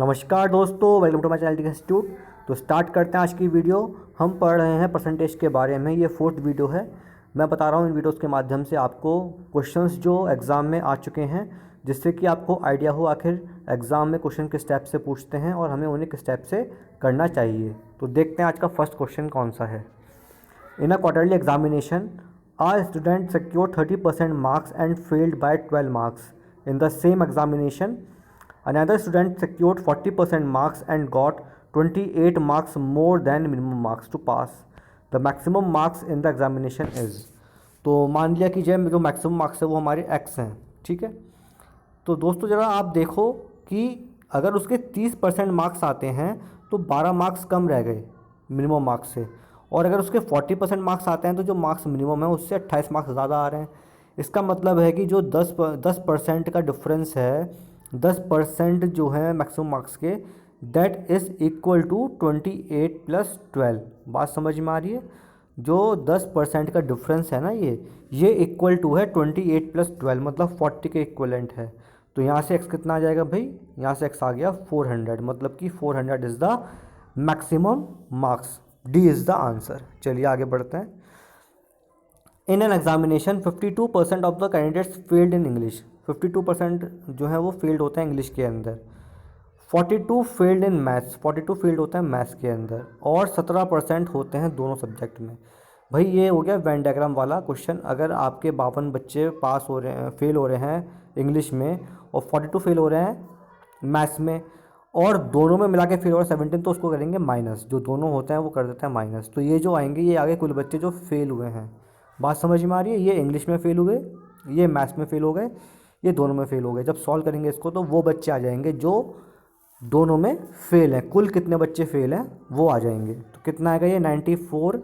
नमस्कार दोस्तों, welcome to my channel institute. तो स्टार्ट करते हैं आज की वीडियो। हम पढ़ रहे हैं परसेंटेज के बारे में। ये फोर्थ वीडियो है। मैं बता रहा हूँ इन वीडियोस के माध्यम से आपको क्वेश्चंस जो एग्ज़ाम में आ चुके हैं, जिससे कि आपको आइडिया हो आखिर एग्ज़ाम में क्वेश्चन किस टाइप से पूछते हैं और हमें उन्हें किस टाइप से करना चाहिए। तो देखते हैं आज का फर्स्ट क्वेश्चन कौन सा है। In a quarterly examination a student secured 30% marks and failed by 12 marks. In the same examination, another student secured 40% marks and got 28 marks more than minimum marks to pass. The maximum marks in the examination is. तो मान लिया कि जो maximum marks है वो हमारे x हैं, ठीक है। तो दोस्तों ज़रा आप देखो कि अगर उसके 30% मार्क्स आते हैं तो 12 मार्क्स कम रह गए मिनिमम मार्क्स से, और अगर उसके 40% मार्क्स आते हैं तो जो मार्क्स मिनिमम है उससे 28 मार्क्स ज़्यादा आ रहे हैं। इसका मतलब है कि जो 10% का डिफरेंस है, 10% जो है मैक्सिमम मार्क्स के, दैट इज़ इक्वल टू 28 + 12। बात समझ में आ रही है? जो 10% का डिफरेंस है ना, ये इक्वल टू है 28 + 12, मतलब 40 के इक्वलेंट है। तो यहाँ से x कितना आ जाएगा भाई? यहाँ से x आ गया 400, मतलब कि 400 is the maximum marks. D is the answer. चलिए आगे बढ़ते हैं। In an examination 52% of the candidates failed in English. 52% जो है वो फेल्ड होते हैं इंग्लिश के अंदर। 42 फेल्ड इन मैथ्स, 42 फेल्ड होता है मैथ्स के अंदर, और 17% होते हैं दोनों सब्जेक्ट में। भाई ये हो गया वेन डायग्राम वाला क्वेश्चन। अगर आपके 52 बच्चे पास हो रहे हैं, फेल हो रहे हैं इंग्लिश में, और 42 फेल हो रहे हैं मैथ्स में, और दोनों में मिला के फेल हो रहा है 17, तो उसको करेंगे माइनस। जो दोनों होते हैं वो कर देते हैं माइनस। तो ये जो आएंगे ये आगे कुल बच्चे जो फेल हुए हैं। बात समझ में आ रही है? ये इंग्लिश में फेल हुए, ये मैथ्स में फेल हो गए, ये दोनों में फेल हो गए। जब सॉल्व करेंगे इसको तो वो बच्चे आ जाएंगे जो दोनों में फेल हैं। कुल कितने बच्चे फेल हैं वो आ जाएंगे। तो कितना आएगा ये? 94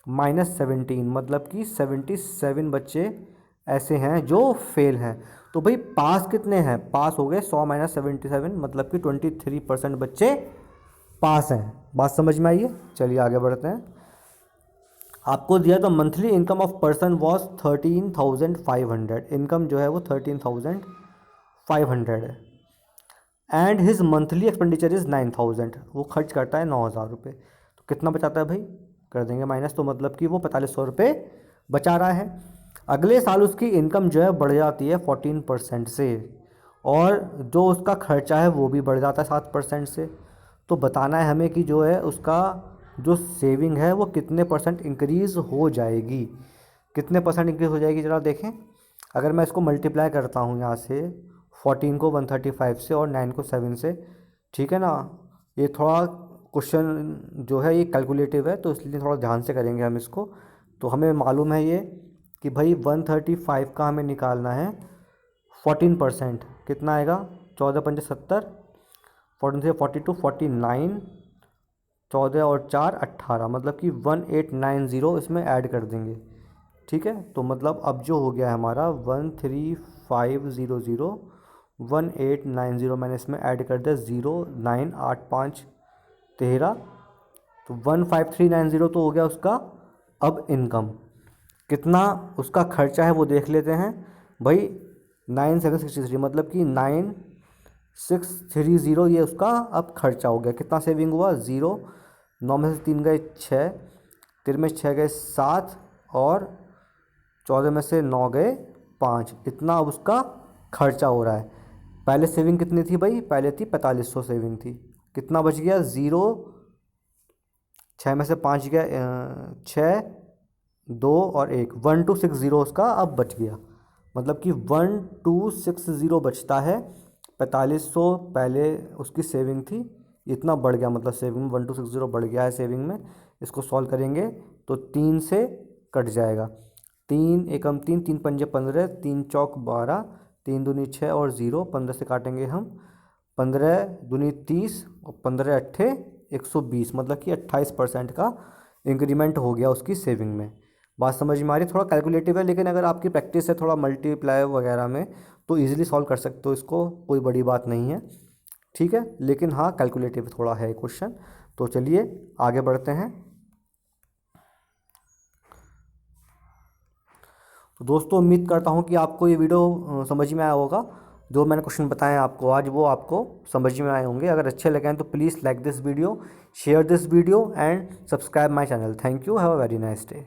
- 17, मतलब कि 77 बच्चे ऐसे हैं जो फेल हैं। तो भाई पास कितने हैं? पास हो गए 100 - 77, मतलब कि 23% बच्चे पास हैं। बात समझ में आई है? चलिए आगे बढ़ते हैं। आपको दिया तो monthly income of person was 13,500। Income जो है वो 13,500 है, and his monthly expenditure is 9,000। वो खर्च करता है 9,000 रुपये। तो कितना बचाता है भाई? कर देंगे माइनस। तो मतलब कि वो 4500 रुपये बचा रहा है। अगले साल उसकी इनकम जो है बढ़ जाती है 14% से, और जो उसका खर्चा है वो भी बढ़ जाता है 7% से। तो बताना है हमें कि जो है उसका जो सेविंग है वो कितने % इंक्रीज़ हो जाएगी। कितने % इंक्रीज़ हो जाएगी ज़रा देखें। अगर मैं इसको मल्टीप्लाई करता हूँ यहाँ से 14 को 135 से और 9 को 7 से, ठीक है ना। ये थोड़ा क्वेश्चन जो है ये कैलकुलेटिव है, तो इसलिए थोड़ा ध्यान से करेंगे हम इसको। तो हमें मालूम है ये कि भाई 135 का हमें निकालना है 14%। कितना आएगा? 14 × 5 = 70, 14 से 42 49, 14 और 4 18, मतलब कि 1890 इसमें ऐड कर देंगे, ठीक है। तो मतलब अब जो हो गया है हमारा 13500 1890, मैंने इसमें ऐड कर दिया 0 9 8 5 13, तो 15390 तो हो गया उसका। अब इनकम कितना उसका खर्चा है वो देख लेते हैं भाई। 9763, मतलब कि 9630 ये उसका अब खर्चा हो गया। कितना सेविंग हुआ? 0, 9 में से 3 गए 6, 3 में 6 गए 7, और 14 में से 9 गए 5। इतना अब उसका खर्चा हो रहा है। पहले सेविंग कितनी थी भाई? पहले थी 4500 सेविंग थी। कितना बच गया? 0, 6 में से 5 गया 6, 2 और 1, 1260 उसका अब बच गया। मतलब कि 1260 बचता है। 4500 पहले उसकी सेविंग थी, इतना बढ़ गया, मतलब सेविंग 1260 बढ़ गया है सेविंग में। इसको सॉल्व करेंगे तो 3 से कट जाएगा। 3 एकम 3, 3 पंजे 15, 3 चौक 12, 3 दूनी 6 और 0, 15 से काटेंगे हम, 15 दूनी 30 और 15 अट्ठे 120, मतलब कि 28% का इंक्रीमेंट हो गया उसकी सेविंग में। बात समझ में आ रही है? थोड़ा कैलकुलेटिव है, लेकिन अगर आपकी प्रैक्टिस है थोड़ा मल्टीप्लाई वगैरह में तो इजीली सॉल्व कर सकते हो इसको, कोई बड़ी बात नहीं है, ठीक है। लेकिन हाँ कैलकुलेटिव थोड़ा है क्वेश्चन। तो चलिए आगे बढ़ते हैं। तो दोस्तों उम्मीद करता हूँ कि आपको ये वीडियो समझ में आया होगा। जो मैंने क्वेश्चन बताए आपको आज वो आपको समझ में आए होंगे। अगर अच्छे लगे हैं तो please like this video, share this video and subscribe my channel. Thank you, have a very nice day.